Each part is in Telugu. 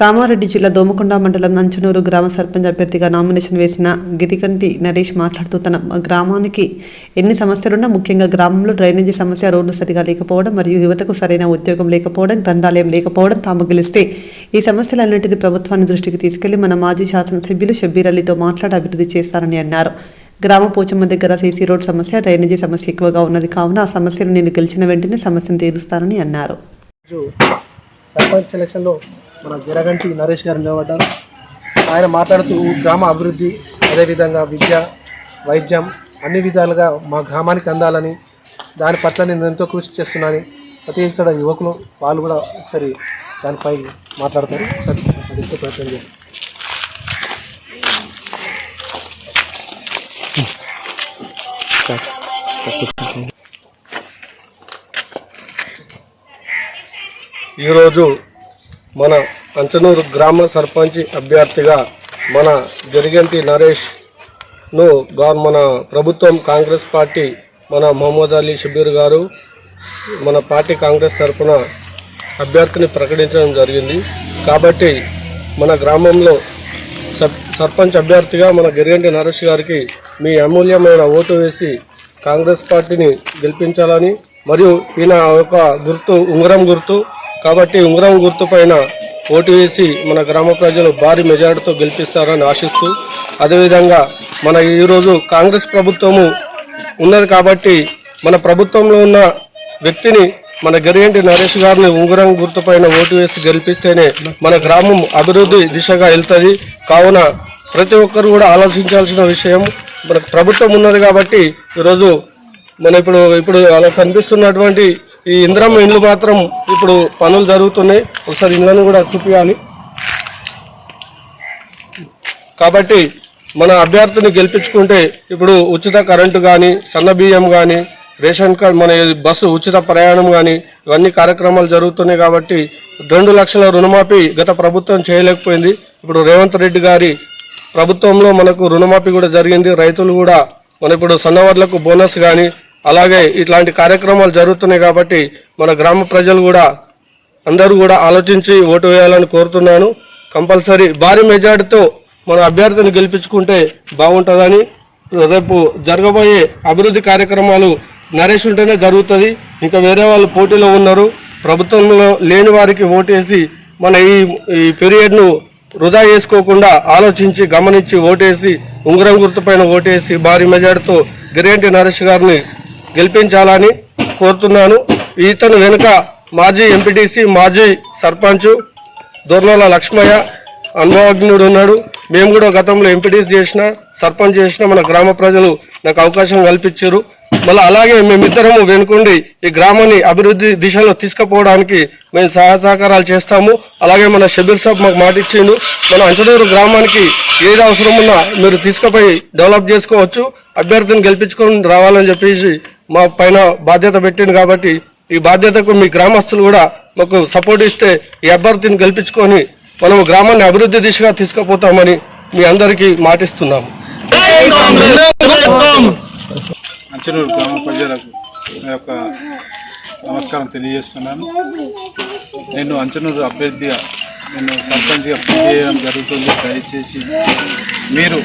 కామారెడ్డి జిల్లా దోమకొండ మండలం నంచనూరు గ్రామ సర్పంచ్ అభ్యర్థిగా నామినేషన్ వేసిన గిరికంటి నరేష్ మాట్లాడుతూ తన గ్రామానికి ఎన్ని సమస్యలున్నా ముఖ్యంగా గ్రామంలో డ్రైనేజీ సమస్య, రోడ్లు సరిగా లేకపోవడం మరియు యువతకు సరైన ఉద్యోగం లేకపోవడం, గ్రంథాలయం లేకపోవడం తాము గెలిస్తే ఈ సమస్యలన్నింటినీ ప్రభుత్వాన్ని దృష్టికి తీసుకెళ్లి మన మాజీ శాసనసభ్యులు షబ్బీర్ అలీతో మాట్లాడి అభివృద్ధి చేస్తారని అన్నారు. గ్రామ పోచమ్మ దగ్గర సీసీ రోడ్ సమస్య, డ్రైనేజీ సమస్య ఎక్కువగా ఉన్నది కావున ఆ సమస్యలు నేను గెలిచిన వెంటనే సమస్యను తీరుస్తానని అన్నారు. సర్పంచ్ ఎలక్షన్లో మన గిరగంటి నరేష్ గారు నిలబడ్డారు. ఆయన మాట్లాడుతూ గ్రామ అభివృద్ధి, అదేవిధంగా విద్య, వైద్యం అన్ని విధాలుగా మా గ్రామానికి అందాలని, దాని పట్ల నేను ఎంతో కృషి చేస్తున్నానని ప్రతి ఇక్కడ యువకులు వాళ్ళు కూడా ఒకసారి దానిపై మాట్లాడతారు. ఒకసారి అడిగే ప్రయత్నం చేయండి. ఈరోజు మన అంచనూరు గ్రామ సర్పంచ్ అభ్యర్థిగా మన గిరిగంటి నరేష్ను మన ప్రభుత్వం కాంగ్రెస్ పార్టీ మన మహమ్మద్ అలీ షబ్బీర్ గారు మన పార్టీ కాంగ్రెస్ తరఫున అభ్యర్థిని ప్రకటించడం జరిగింది. కాబట్టి మన గ్రామంలో సర్పంచ్ అభ్యర్థిగా మన గిరిగంటి నరేష్ గారికి మీ అమూల్యమైన ఓటు వేసి కాంగ్రెస్ పార్టీని గెలిపించాలని, మరియు ఈయన ఒక గుర్తు ఉంగరం గుర్తు కాబట్టి ఉంగరం గుర్తు పైన ఓటు వేసి మన గ్రామ ప్రజలు భారీ మెజార్టీతో గెలిపిస్తారని ఆశిస్తూ, అదేవిధంగా మన ఈరోజు కాంగ్రెస్ ప్రభుత్వము ఉన్నది కాబట్టి మన ప్రభుత్వంలో ఉన్న వ్యక్తిని మన గిరిగంటి నరేష్ గారిని ఉంగరం గుర్తు పైన ఓటు వేసి గెలిపిస్తేనే మన గ్రామం అభివృద్ధి దిశగా వెళ్తుంది. కావున ప్రతి ఒక్కరు కూడా ఆలోచించాల్సిన విషయం. మనకు ప్రభుత్వం ఉన్నది కాబట్టి ఈరోజు మన ఇప్పుడు అలా కనిపిస్తున్నటువంటి ఈ ఇందిరమ్మ ఇండ్లు మాత్రం ఇప్పుడు పనులు జరుగుతున్నాయి. ఒకసారి ఇండ్లను కూడా చూపించాలి. కాబట్టి మన అభ్యర్థిని గెలిపించుకుంటే ఇప్పుడు ఉచిత కరెంటు కానీ, సన్న బియ్యం కానీ, రేషన్ కార్డు, మన బస్సు ఉచిత ప్రయాణం కానీ ఇవన్నీ కార్యక్రమాలు జరుగుతున్నాయి. కాబట్టి 2 లక్షల రుణమాఫీ గత ప్రభుత్వం చేయలేకపోయింది. ఇప్పుడు రేవంత్ రెడ్డి గారి ప్రభుత్వంలో మనకు రుణమాఫీ కూడా జరిగింది. రైతులు కూడా మన ఇప్పుడు సన్నవర్లకు బోనస్ కానీ అలాగే ఇట్లాంటి కార్యక్రమాలు జరుగుతున్నాయి. కాబట్టి మన గ్రామ ప్రజలు కూడా అందరూ కూడా ఆలోచించి ఓటు వేయాలని కోరుతున్నాను. కంపల్సరీ భారీ మెజార్టీతో మన అభ్యర్థిని గెలిపించుకుంటే బాగుంటుందని, రేపు జరగబోయే అభివృద్ధి కార్యక్రమాలు నరేష్ ఉంటేనే జరుగుతుంది. ఇంకా వేరే వాళ్ళు పోటీలో ఉన్నారు. ప్రభుత్వంలో లేని వారికి ఓటేసి మన ఈ పీరియడ్ను వృధా చేసుకోకుండా ఆలోచించి గమనించి ఓటేసి ఉంగరం గుర్తుపైన ఓటేసి భారీ మెజార్టీతో గిరిగంటి నరేష్ గారిని గెలిపించాలని కోరుతున్నాను. ఇతను వెనుక మాజీ ఎంపీటీసీ, మాజీ సర్పంచ్ దొర్నాల లక్ష్మయ్య అనుభవజ్ఞుడు ఉన్నాడు. మేము కూడా గతంలో ఎంపీటీసీ చేసిన, సర్పంచ్ చేసిన, మన గ్రామ ప్రజలు నాకు అవకాశం కల్పించారు. మళ్ళీ అలాగే మేమిద్దరము వెనుకుండి ఈ గ్రామాన్ని అభివృద్ధి దిశలో తీసుకుపోవడానికి మేము సహకారాలు చేస్తాము. అలాగే మన షబ్బీర్ సాబ్ మాకు మాట ఇచ్చిండు, మన అంచనూరు గ్రామానికి ఏది అవసరం ఉన్నా మీరు తీసుకుపోయి డెవలప్ చేసుకోవచ్చు, అభ్యర్థిని గెలిపించుకొని రావాలని చెప్పేసి మా పైన బాధ్యత పెట్టింది. కాబట్టి ఈ బాధ్యతకు మీ గ్రామస్తులు కూడా మాకు సపోర్ట్ ఇస్తే ఈ అభ్యర్థిని గెలిపించుకొని మనం గ్రామాన్ని అభివృద్ధి దిశగా తీసుకుపోతామని మీ అందరికీ మాటిస్తున్నాము. అంచనూరు గ్రామ ప్రజలకు నా యొక్క నమస్కారం తెలియజేస్తున్నాను. నేను అంచనూరు అభ్యర్థిగా నేను సర్పంచ్గా పనిచేయడం జరుగుతుంది. దయచేసి మీరు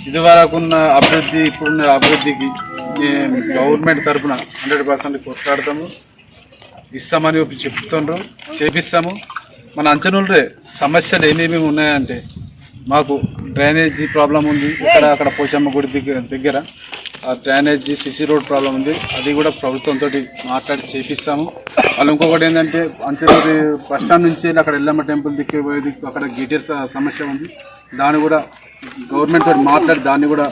ఇదివరకున్న అభివృద్ధి, ఇప్పుడున్న అభివృద్ధికి గవర్నమెంట్ తరఫున 100% కొట్లాడతాము, ఇస్తామని చెప్తుండ్రు, చేపిస్తాము. మన అంచనూరులో సమస్యలు ఏమేమి ఉన్నాయంటే మాకు డ్రైనేజీ ప్రాబ్లం ఉంది. అక్కడ పోచమ్మ గుడి దగ్గర డ్రైనేజీ సిసి రోడ్ ప్రాబ్లం ఉంది. అది కూడా ప్రభుత్వంతో మాట్లాడి చేపిస్తాము. వాళ్ళు ఇంకొకటి ఏంటంటే అంచనూరు బస్ స్టాండ్ నుంచి అక్కడ ఎల్లమ్మ టెంపుల్ దిక్కిపోయేది అక్కడ గిటర్ సమస్య ఉంది. దాన్ని కూడా గవర్నమెంట్ తోటి మాట్లాడి దాన్ని కూడా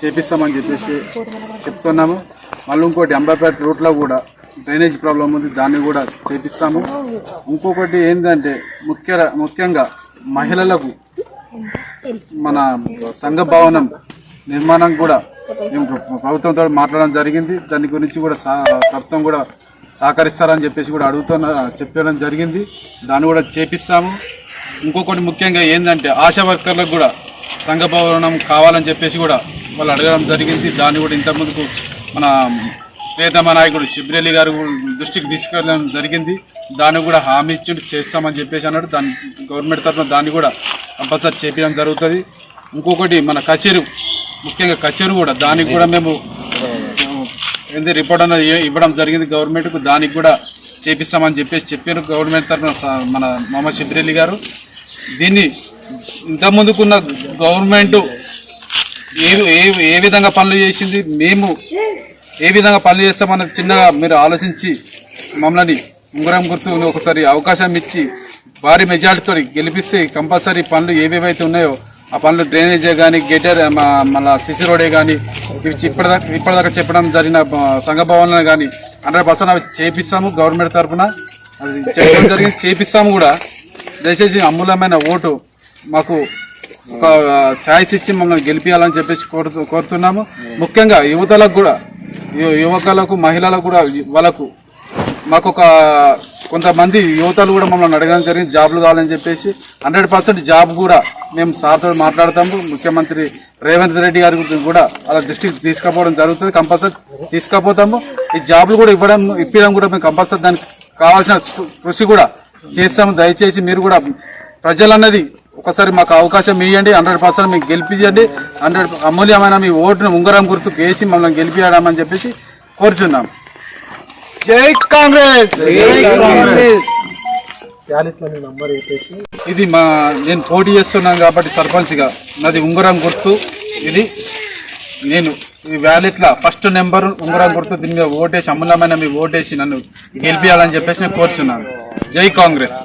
చేపిస్తామని చెప్పేసి చెప్తున్నాము. మళ్ళీ ఇంకోటి అంబాపేట రూట్లో కూడా డ్రైనేజ్ ప్రాబ్లం ఉంది, దాన్ని కూడా చేపిస్తాము. ఇంకొకటి ఏంటంటే ముఖ్యంగా మహిళలకు మన సంఘ భవనం నిర్మాణం కూడా మేము ప్రభుత్వంతో మాట్లాడడం జరిగింది. దాని గురించి కూడా ప్రభుత్వం కూడా సహకరిస్తారని చెప్పేసి కూడా చెప్పడం జరిగింది. దాన్ని కూడా చేపిస్తాము. ఇంకొకటి ముఖ్యంగా ఏంటంటే ఆశా వర్కర్లకు కూడా సంఘ భవనం కావాలని చెప్పేసి కూడా వాళ్ళు అడగడం జరిగింది. దాన్ని కూడా ఇంతకుముందుకు మన ప్రియతమ నాయకుడు శిబ్రెల్లి గారు దృష్టికి తీసుకెళ్ళడం జరిగింది. దాన్ని కూడా హామీ ఇచ్చి చేస్తామని చెప్పేసి అన్నాడు. దాని గవర్నమెంట్ తరఫున దాన్ని కూడా కంపల్సరీ చేపించడం జరుగుతుంది. ఇంకొకటి మన కచేరు, ముఖ్యంగా కచేరు కూడా దానికి కూడా మేము రిపోర్ట్ అనేది ఇవ్వడం జరిగింది గవర్నమెంట్కు. దానికి కూడా చేపిస్తామని చెప్పేసి చెప్పారు గవర్నమెంట్ తరఫున మన మొహమ్మద్ శిబ్రెల్లి గారు. దీన్ని ఇంతకుముందుకున్న గవర్నమెంట్ ఏ విధంగా పనులు చేసింది, మేము ఏ విధంగా పనులు చేస్తామన్నది చిన్నగా మీరు ఆలోచించి మమ్మల్ని ఉంగరం గుర్తు ఒకసారి అవకాశం ఇచ్చి భారీ మెజార్టీతో గెలిపిస్తే కంపల్సరీ పనులు ఏవేవైతే ఉన్నాయో ఆ పనులు డ్రైనేజే కానీ గెటర్ మళ్ళీ సిసి రోడే కానీ ఇవి ఇప్పటిదాకా చెప్పడం జరిగిన సంఘ భవనాలు కానీ 100% అవి చేపిస్తాము. గవర్నమెంట్ తరఫున అది చెప్పడం జరిగింది, చేపిస్తాము కూడా. దయచేసి అమూల్యమైన ఓటు మాకు ఒక ఛాయిస్ ఇచ్చి మమ్మల్ని గెలిపించాలని చెప్పేసి కోరుతున్నాము. ముఖ్యంగా యువతలకు కూడా, యువకులకు, మహిళలకు కూడా వాళ్ళకు మాకు కొంతమంది యువతలు కూడా మమ్మల్ని అడగడం జరిగింది జాబ్లు కావాలని చెప్పేసి. 100% జాబ్ కూడా మేము సార్తో మాట్లాడతాము. ముఖ్యమంత్రి రేవంత్ రెడ్డి గారి కూడా అలా దృష్టికి తీసుకుపోవడం జరుగుతుంది. కంపల్సరీ తీసుకుపోతాము. ఈ జాబ్లు కూడా ఇప్పడం కూడా మేము కంపల్సరీ దానికి కావాల్సిన కృషి కూడా చేస్తాము. దయచేసి మీరు కూడా ప్రజలన్నది ఒకసారి మాకు అవకాశం ఇవ్వండి. 100% మీకు గెలిపించండి. అమూల్యమైన మీ ఓటును ఉంగరం గుర్తుకు వేసి మమ్మల్ని గెలిపించడమని చెప్పేసి కోరుచున్నాం. జై కాంగ్రెస్. ఇది నేను పోటీ చేస్తున్నాను కాబట్టి సర్పంచ్గా నాది ఉంగరం గుర్తు. ఇది నేను ఈ వ్యాలెట్ల ఫస్ట్ నెంబర్ ఉంగరం గుర్తు. దీని మీద ఓటేసి అమూల్యమైన మీ ఓటేసి నన్ను గెలిపించాలని చెప్పేసి నేను కోరుచున్నాను. జై కాంగ్రెస్.